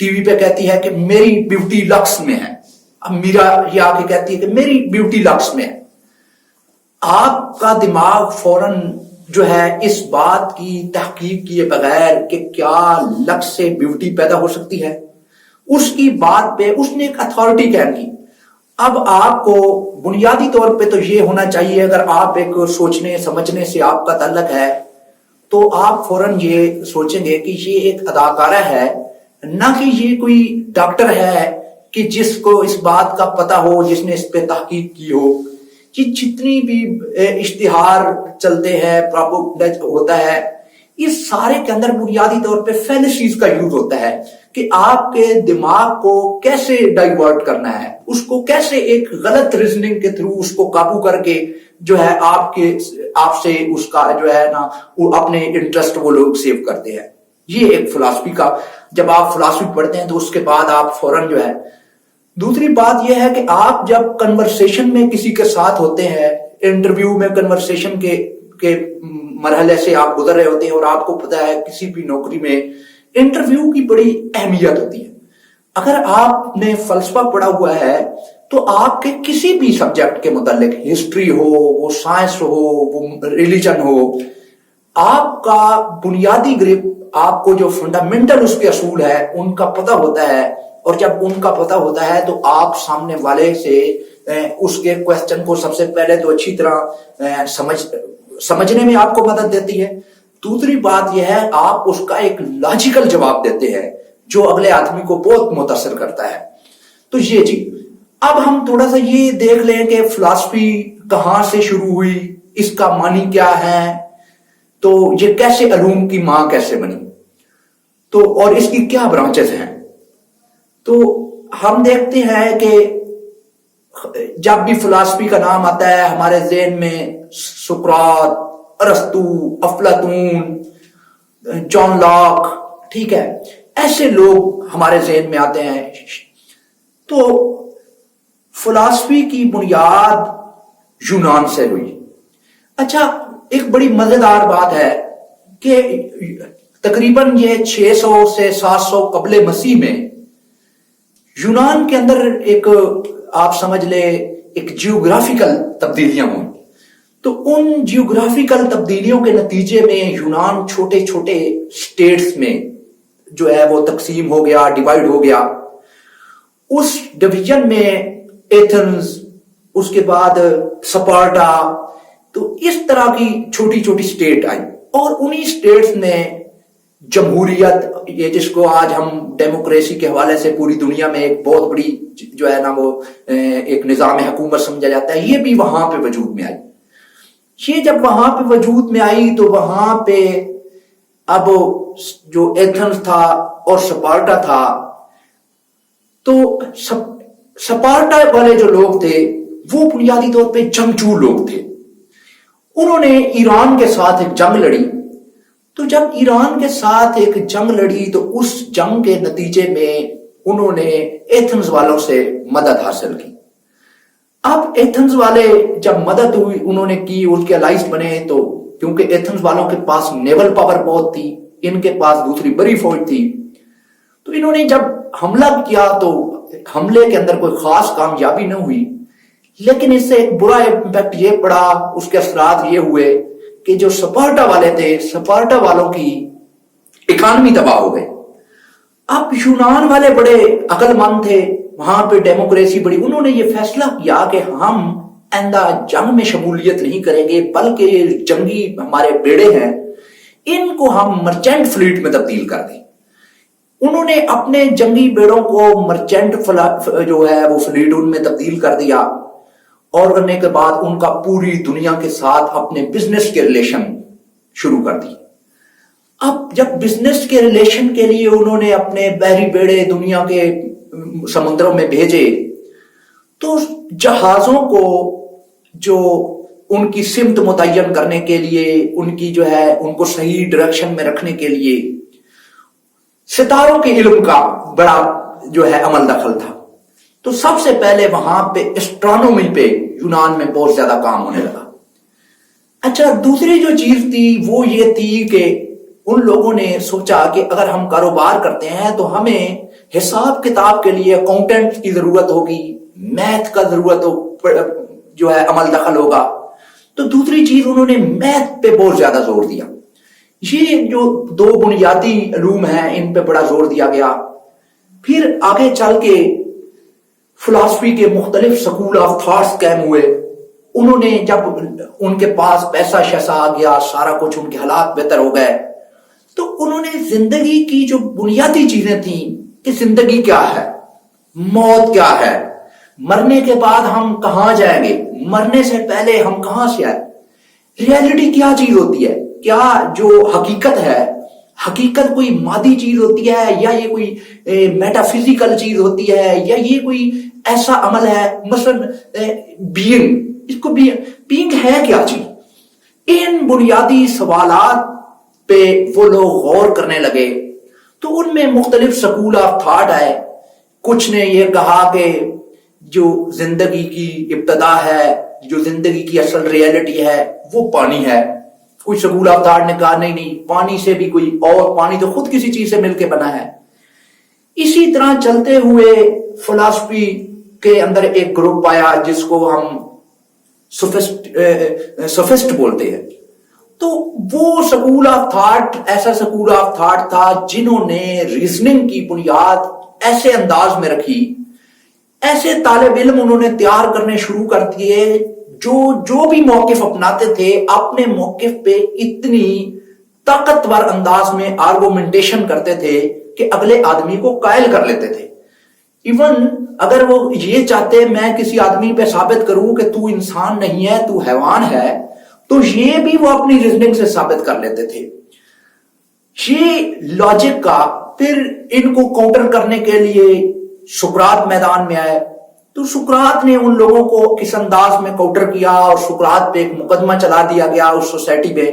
T V پہ کہتی ہے کہ میری بیوٹی لکس میں ہے، اب میرا یہ آ کے کہتی ہے کہ میری بیوٹی لکس میں ہے، آپ کا دماغ فوراً جو ہے اس بات کی تحقیق کیے بغیر کہ کیا لکس سے بیوٹی پیدا ہو سکتی ہے، اس کی بات پہ اس نے ایک اتھارٹی قائم کی۔ اب آپ کو بنیادی طور پہ تو یہ ہونا چاہیے، اگر آپ ایک سوچنے سمجھنے سے آپ کا تعلق ہے تو آپ فوراً یہ سوچیں گے کہ یہ ایک اداکارہ ہے، نہ کہ یہ کوئی ڈاکٹر ہے کہ جس کو اس بات کا پتہ ہو، جس نے اس پہ تحقیق کی ہو۔ یہ جتنی بھی اشتہار چلتے ہیں، پروپیگنڈا ہوتا ہے، اس سارے کے اندر بنیادی طور پہ فینٹیسیز کا یوز ہوتا ہے کہ آپ کے دماغ کو کیسے ڈائیورٹ کرنا ہے، اس کو کیسے ایک غلط ریزننگ کے تھرو اس کو قابو کر کے جو ہے آپ سے اس کا جو ہے نا اپنے انٹرسٹ وہ لوگ سیو کرتے ہیں۔ یہ ایک فلسفی کا، جب آپ فلسفی پڑھتے ہیں تو اس کے بعد آپ فوراً جو ہے، دوسری بات یہ ہے کہ آپ جب کنورسیشن میں کسی کے ساتھ ہوتے ہیں، انٹرویو میں کنورسیشن کے مرحلے سے آپ گزر رہے ہوتے ہیں، اور آپ کو پتا ہے کسی بھی نوکری میں انٹرویو کی بڑی اہمیت ہوتی ہے۔ اگر آپ نے فلسفہ پڑھا ہوا ہے تو آپ کے کسی بھی سبجیکٹ کے متعلق، ہسٹری ہو، وہ سائنس ہو، وہ ریلیجن ہو، آپ کا بنیادی گرپ، آپ کو جو فنڈامنٹل اس کے اصول ہے ان کا پتہ ہوتا ہے، اور جب ان کا پتہ ہوتا ہے تو آپ سامنے والے سے اس کے کوسچن کو سب سے پہلے تو اچھی طرح سمجھنے میں آپ کو مدد دیتی ہے۔ دوسری بات یہ ہے آپ اس کا ایک لاجیکل جواب دیتے ہیں جو اگلے آدمی کو بہت متاثر کرتا ہے۔ تو یہ جی، اب ہم تھوڑا سا یہ دیکھ لیں کہ فلسفی کہاں سے شروع ہوئی، اس کا معنی کیا ہے، تو یہ کیسے علوم کی ماں کیسے بنی، تو اور اس کی کیا برانچز ہیں۔ تو ہم دیکھتے ہیں کہ جب بھی فلسفی کا نام آتا ہے ہمارے ذہن میں سقراط، ارسطو، افلاطون، جان لاک، ٹھیک ہے، ایسے لوگ ہمارے ذہن میں آتے ہیں۔ تو فلسفی کی بنیاد یونان سے ہوئی۔ اچھا، ایک بڑی مزیدار بات ہے کہ تقریباً یہ 600 سے 700 قبل مسیح میں یونان کے اندر ایک، آپ سمجھ لے، ایک جیوگرافیکل تبدیلیاں ہوئی۔ تو ان جیوگرافیکل تبدیلیوں کے نتیجے میں یونان چھوٹے چھوٹے سٹیٹس میں جو ہے وہ تقسیم ہو گیا، ڈیوائیڈ ہو گیا۔ اس ڈویژن میں ایتھنز، اس کے بعد سپارٹا، تو اس طرح کی چھوٹی چھوٹی سٹیٹ آئی، اور انہی سٹیٹس نے جمہوریت، یہ جس کو آج ہم ڈیموکریسی کے حوالے سے پوری دنیا میں ایک بہت بڑی جو ہے نا وہ ایک نظام حکومت سمجھا جاتا ہے، یہ بھی وہاں پہ وجود میں آئی۔ یہ جب وہاں پہ وجود میں آئی تو وہاں پہ اب جو ایتھنز تھا اور سپارٹا تھا، تو سپارٹا والے جو لوگ تھے وہ بنیادی طور پہ جنگجو لوگ تھے۔ انہوں نے ایران کے ساتھ ایک جنگ لڑی، تو جب ایران کے ساتھ ایک جنگ لڑی تو اس جنگ کے نتیجے میں انہوں نے ایتھنز والوں سے مدد حاصل کی۔ اب ایتھنز والے جب مدد ہوئی انہوں نے کی، ان کے الائز بنے، تو کیونکہ ایتھنز والوں کے پاس نیول پاور بہت تھی، ان کے پاس دوسری بڑی فوج تھی، تو انہوں نے جب حملہ کیا تو حملے کے اندر کوئی خاص کامیابی نہ ہوئی، لیکن اس سے ایک برا امپیکٹ یہ پڑا، اس کے اثرات یہ ہوئے کہ جو سپارٹا والے تھے، سپارٹا والوں کی اکانومی تباہ ہو گئے۔ اب یونان والے بڑے عقل مند تھے، وہاں پہ ڈیموکریسی بڑی، انہوں نے یہ فیصلہ کیا کہ ہم آئندہ جنگ میں شمولیت نہیں کریں گے، بلکہ یہ جنگی ہمارے بیڑے ہیں ان کو ہم مرچنٹ فلیٹ میں تبدیل کر دیں۔ انہوں نے اپنے جنگی بیڑوں کو مرچنٹ جو ہے وہ فلیٹ ان میں تبدیل کر دیا، اور کرنے کے بعد ان کا پوری دنیا کے ساتھ اپنے بزنس کے ریلیشن شروع کر دی۔ اب جب بزنس کے ریلیشن کے لیے انہوں نے اپنے بحری بیڑے دنیا کے سمندروں میں بھیجے، تو جہازوں کو جو ان کی سمت متعین کرنے کے لیے، ان کی جو ہے ان کو صحیح ڈائریکشن میں رکھنے کے لیے ستاروں کے علم کا بڑا جو ہے عمل دخل تھا۔ تو سب سے پہلے وہاں پہ اسٹرانومی پہ یونان میں بہت زیادہ کام ہونے لگا۔ اچھا، دوسری جو چیز تھی وہ یہ تھی کہ ان لوگوں نے سوچا کہ اگر ہم کاروبار کرتے ہیں تو ہمیں حساب کتاب کے لیے اکاؤنٹنٹ کی ضرورت ہوگی، میتھ کا ضرورت جو ہے عمل دخل ہوگا. تو دوسری چیز انہوں نے میتھ پہ بہت زیادہ زور دیا. یہ جو دو بنیادی علوم ہیں ان پہ بڑا زور دیا گیا. پھر آگے چل کے فلسفی کے مختلف سکول آف تھاٹس قائم ہوئے. انہوں نے جب ان کے پاس پیسہ شیسا آ گیا، سارا کچھ ان کے حالات بہتر ہو گئے، تو انہوں نے زندگی کی جو بنیادی چیزیں تھیں کہ زندگی کیا ہے، موت کیا ہے، مرنے کے بعد ہم کہاں جائیں گے، مرنے سے پہلے ہم کہاں سے آئے، ریئلٹی کیا چیز ہوتی ہے، کیا جو حقیقت ہے، حقیقت کوئی مادی چیز ہوتی ہے یا یہ کوئی میٹا فزیکل چیز ہوتی ہے یا یہ کوئی ایسا عمل ہے، مثلا بینگ، اس کو بینگ ہے کیا چیز. ان بنیادی سوالات پہ وہ لوگ غور کرنے لگے. تو ان میں مختلف سکول آف تھاٹ آئے. کچھ نے یہ کہا کہ جو زندگی کی ابتدا ہے، جو زندگی کی اصل ریئلٹی ہے وہ پانی ہے. کوئی سکول آف تھاٹ نے کہا نہیں، پانی سے بھی کوئی اور، پانی تو خود کسی چیز سے مل کے بنا ہے. اسی طرح چلتے ہوئے فلسفی کے اندر ایک گروپ آیا جس کو ہم سوفسٹ بولتے ہیں. تو وہ سکول آف تھاٹ ایسا سکول آف تھاٹ تھا جنہوں نے ریزننگ کی بنیاد ایسے انداز میں رکھی، ایسے طالب علم انہوں نے تیار کرنے شروع کر دیے جو بھی موقف اپناتے تھے اپنے موقف پہ اتنی طاقتور انداز میں آرگومنٹیشن کرتے تھے کہ اگلے آدمی کو قائل کر لیتے تھے. ایون اگر وہ یہ چاہتے میں کسی آدمی پہ ثابت کروں کہ تو انسان نہیں ہے، تو حیوان ہے، تو یہ بھی وہ اپنی ریزننگ سے ثابت کر لیتے تھے. یہ لاجک کا پھر ان کو کاؤنٹر کرنے کے لیے سقراط میدان میں آئے. تو سقراط نے ان لوگوں کو کس انداز میں کاؤنٹر کیا اور سقراط پہ ایک مقدمہ چلا دیا گیا اس سوسائٹی پہ.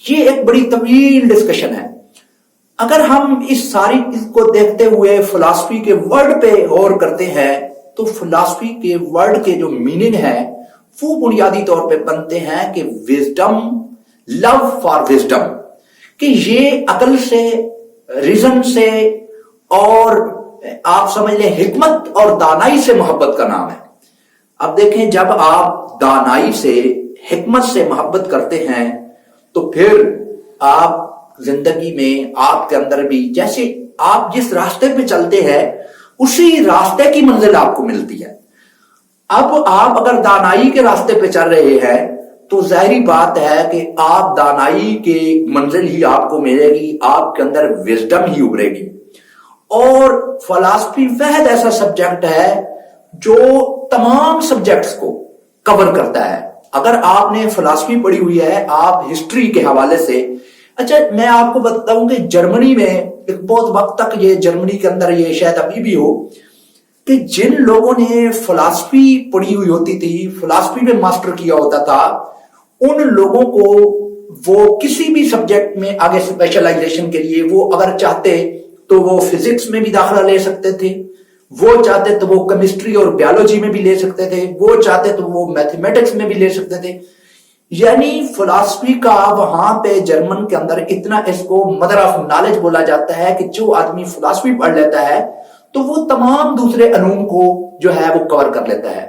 یہ ایک بڑی طویل ڈسکشن ہے. اگر ہم اس ساری چیز کو دیکھتے ہوئے فلسفی کے ورڈ پہ غور کرتے ہیں تو فلسفی کے ورڈ کے جو میننگ ہے وہ بنیادی طور پہ بنتے ہیں کہ وزڈم، لو فار وزڈم، کہ یہ عقل سے، ریزن سے اور آپ سمجھ لیں حکمت اور دانائی سے محبت کا نام ہے. اب دیکھیں جب آپ دانائی سے، حکمت سے محبت کرتے ہیں تو پھر آپ زندگی میں آپ کے اندر بھی جیسے آپ جس راستے پہ چلتے ہیں اسی راستے کی منزل آپ کو ملتی ہے. اب آپ اگر دانائی کے راستے پہ چل رہے ہیں تو ظاہری بات ہے کہ آپ دانائی کے منزل ہی آپ کو ملے گی، آپ کے اندر وزڈم ہی ابھرے گی. اور فلسفی واحد ایسا سبجیکٹ ہے جو تمام سبجیکٹس کو کور کرتا ہے. اگر آپ نے فلسفی پڑھی ہوئی ہے، آپ ہسٹری کے حوالے سے، اچھا میں آپ کو بتاؤں کہ جرمنی میں ایک بہت وقت تک، یہ جرمنی کے اندر یہ شاید ابھی بھی ہو، کہ جن لوگوں نے فلسفی پڑھی ہوئی ہوتی تھی، فلسفی میں ماسٹر کیا ہوتا تھا، ان لوگوں کو وہ کسی بھی سبجیکٹ میں آگے اسپیشلائزیشن کے لیے وہ اگر چاہتے تو وہ فزکس میں بھی داخلہ لے سکتے تھے، وہ چاہتے تو وہ کیمسٹری اور بیولوجی میں بھی لے سکتے تھے، وہ چاہتے تو وہ میتھمیٹکس میں بھی لے سکتے تھے. یعنی فلسفی کا وہاں پہ جرمن کے اندر اتنا اس کو مدر آف نالج بولا جاتا ہے کہ جو آدمی فلسفی پڑھ لیتا ہے تو وہ تمام دوسرے علوم کو جو ہے وہ کور کر لیتا ہے.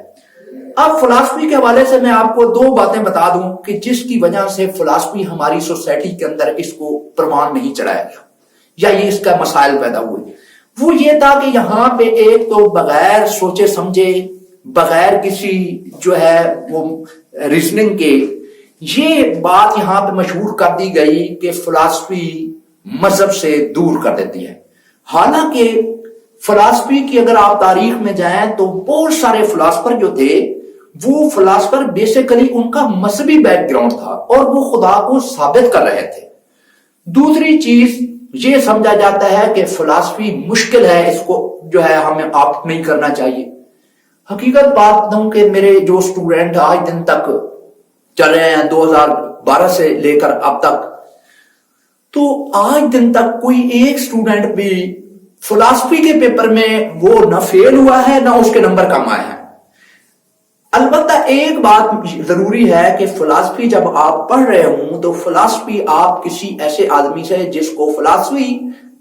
اب فلسفی کے حوالے سے میں آپ کو دو باتیں بتا دوں کہ جس کی وجہ سے فلسفی ہماری سوسائٹی کے اندر اس کو پروان نہیں چڑھایا گیا یا یہ اس کا مسائل پیدا ہوئے. وہ یہ تھا کہ یہاں پہ ایک تو بغیر سوچے سمجھے، بغیر کسی جو ہے وہ ریزننگ کے، یہ بات یہاں پہ مشہور کر دی گئی کہ فلسفی مذہب سے دور کر دیتی ہے. حالانکہ فلسفی کی اگر آپ تاریخ میں جائیں تو بہت سارے فلسفر جو تھے وہ فلسفر بیسیکلی ان کا مذہبی بیک گراؤنڈ تھا اور وہ خدا کو ثابت کر رہے تھے. دوسری چیز یہ سمجھا جاتا ہے کہ فلسفی مشکل ہے، اس کو جو ہے ہمیں آپٹ نہیں کرنا چاہیے. حقیقت بات دوں کہ میرے جو اسٹوڈنٹ آج دن تک چل رہے ہیں 2012 سے لے کر اب تک، تو آج دن تک کوئی ایک اسٹوڈنٹ بھی فلسفی کے پیپر میں وہ نہ فیل ہوا ہے نہ اس کے نمبر کم آئے ہیں. البتہ ایک بات ضروری ہے کہ فلسفی جب آپ پڑھ رہے ہوں تو فلسفی آپ کسی ایسے آدمی سے جس کو فلسفی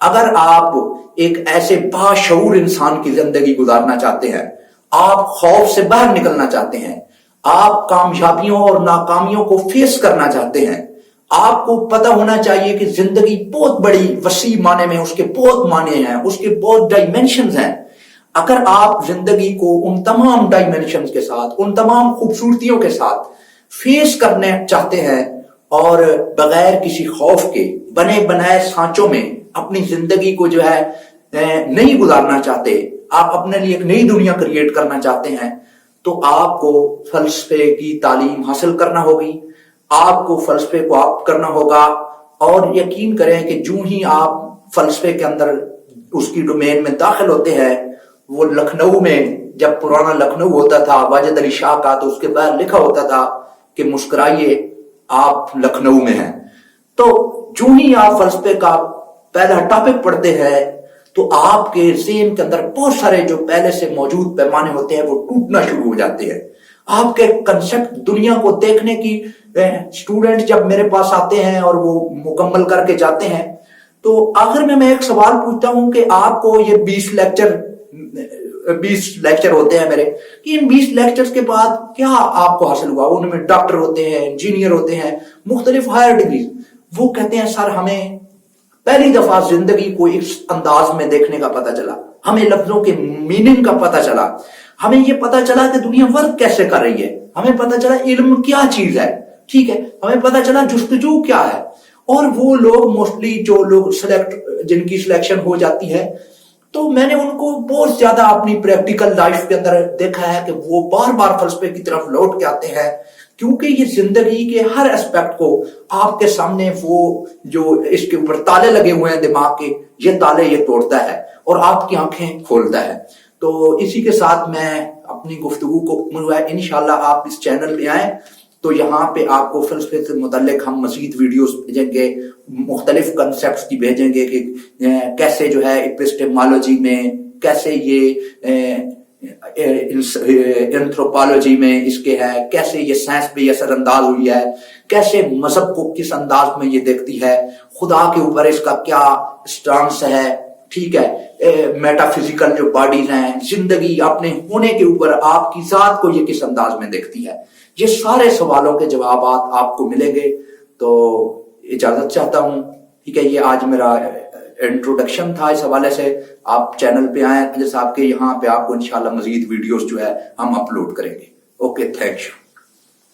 اگر آپ ایک ایسے باشعور انسان کی زندگی گزارنا چاہتے ہیں، آپ خوف سے باہر نکلنا چاہتے ہیں، آپ کامیابیوں اور ناکامیوں کو فیس کرنا چاہتے ہیں، آپ کو پتہ ہونا چاہیے کہ زندگی بہت بڑی وسیع معنی میں اس کے بہت معنی ہیں، اس کے بہت ڈائمینشنز ہیں. اگر آپ زندگی کو ان تمام ڈائمینشنز کے ساتھ، ان تمام خوبصورتیوں کے ساتھ فیس کرنے چاہتے ہیں اور بغیر کسی خوف کے بنے بنائے سانچوں میں اپنی زندگی کو جو ہے نہیں گزارنا چاہتے، آپ اپنے لیے ایک نئی دنیا کریٹ کرنا چاہتے ہیں، تو آپ کو فلسفے کی تعلیم حاصل کرنا ہوگی، آپ کو فلسفے کو آپ کرنا ہوگا. اور یقین کریں کہ جو ہی آپ فلسفے کے اندر اس کی ڈومین میں داخل ہوتے ہیں، وہ لکھنؤ میں جب پرانا لکھنؤ ہوتا تھا واجد علی شاہ کا، تو اس کے بعد لکھا ہوتا تھا کہ مسکرائیے آپ لکھنؤ میں ہیں. تو جو ہی آپ فلسفے کا پہلا ٹاپک پڑھتے ہیں تو آپ کے ذہن کے اندر بہت سارے جو پہلے سے موجود پیمانے ہوتے ہیں وہ ٹوٹنا شروع ہو جاتے ہیں. آپ کے کنسپٹ دنیا کو دیکھنے کی، اسٹوڈنٹ جب میرے پاس آتے ہیں اور وہ مکمل کر کے جاتے ہیں تو آخر میں ایک سوال پوچھتا ہوں کہ آپ کو یہ 20 لیکچر ہوتے ہیں میرے، کہ ان 20 لیکچرز کے بعد کیا آپ کو حاصل ہوا؟ ان میں ڈاکٹر ہوتے ہیں، انجینئر ہوتے ہیں، مختلف ہائر ڈگریز. وہ کہتے ہیں سر ہمیں پہلی دفعہ زندگی کو اس انداز میں دیکھنے کا پتہ چلا، ہمیں لفظوں کے میننگ کا پتہ چلا، ہمیں یہ پتہ چلا کہ دنیا ورک کیسے کر رہی ہے، ہمیں پتہ چلا علم کیا چیز ہے، ٹھیک ہے، ہمیں پتہ چلا جستجو کیا ہے. اور وہ لوگ موسٹلی جو لوگ جن کی سلیکشن ہو جاتی ہے، تو میں نے ان کو بہت زیادہ اپنی پریکٹیکل لائف کے اندر دیکھا ہے کہ وہ بار بار فلسفے کی طرف لوٹ کے آتے ہیں، کیونکہ یہ زندگی کے ہر اسپیکٹ کو آپ کے سامنے وہ جو اس کے اوپر تالے لگے ہوئے ہیں دماغ کے، یہ تالے یہ توڑتا ہے اور آپ کی آنکھیں کھولتا ہے. تو اسی کے ساتھ میں اپنی گفتگو کو انشاءاللہ آپ اس چینل پہ آئیں تو یہاں پہ آپ کو فلسفے سے متعلق ہم مزید ویڈیوز بھیجیں گے، مختلف کنسپٹس کی بھیجیں گے کہ کیسے جو ہے ایپسٹیمالوجی میں، کیسے یہ اینتھروپالوجی میں اس کے ہے، کیسے یہ سائنس پہ اثر انداز ہوئی ہے، کیسے مذہب کو کس انداز میں یہ دیکھتی ہے، خدا کے اوپر اس کا کیا سٹانس ہے، ٹھیک ہے، میٹا فزیکل جو باڈیز ہیں، زندگی اپنے ہونے کے اوپر آپ کی ذات کو یہ کس انداز میں دیکھتی ہے. یہ سارے سوالوں کے جوابات آپ کو ملیں گے. تو اجازت چاہتا ہوں، ٹھیک ہے، یہ آج میرا انٹروڈکشن تھا. اس حوالے سے آپ چینل پہ آئیں، جیسے آپ کے یہاں پہ آپ کو انشاءاللہ مزید ویڈیوز جو ہے ہم اپلوڈ کریں گے. Okay, thank you.